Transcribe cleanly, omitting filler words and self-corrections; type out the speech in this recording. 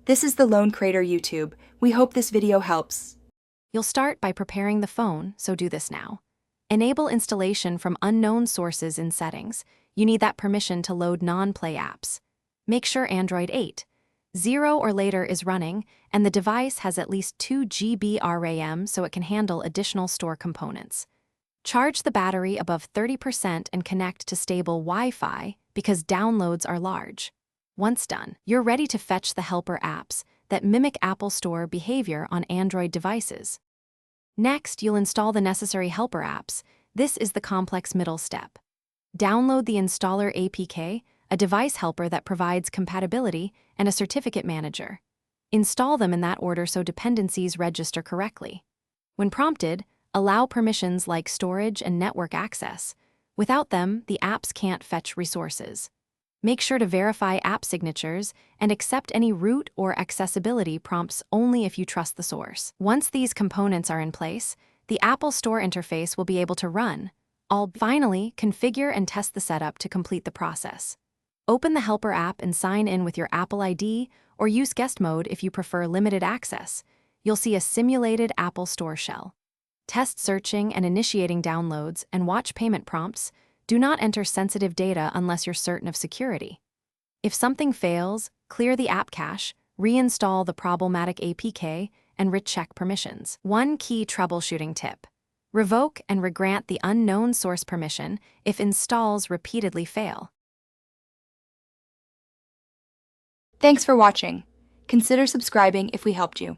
This is the Lone Crater YouTube. We hope this video helps. You'll start by preparing the phone, so do this now. Enable installation from unknown sources in settings. You need that permission to load non-play apps. Make sure Android 8.0 or later is running, and the device has at least 2 GB RAM so it can handle additional store components. Charge the battery above 30% and connect to stable Wi-Fi because downloads are large. Once done, you're ready to fetch the helper apps that mimic Apple Store behavior on Android devices. Next, you'll install the necessary helper apps. This is the complex middle step. Download the installer APK, a device helper that provides compatibility, and a certificate manager. Install them in that order so dependencies register correctly. When prompted, allow permissions like storage and network access. Without them, the apps can't fetch resources. Make sure to verify app signatures and accept any root or accessibility prompts only if you trust the source. Once these components are in place, the Apple Store interface will be able to run. Finally, configure and test the setup to complete the process. Open the helper app and sign in with your Apple ID or use guest mode if you prefer limited access. You'll see a simulated Apple Store shell. Test searching and initiating downloads and watch payment prompts. Do not enter sensitive data unless you're certain of security. If something fails, clear the app cache, reinstall the problematic APK, and recheck permissions. One key troubleshooting tip: revoke and regrant the unknown source permission if installs repeatedly fail. Thanks for watching. Consider subscribing if we helped you.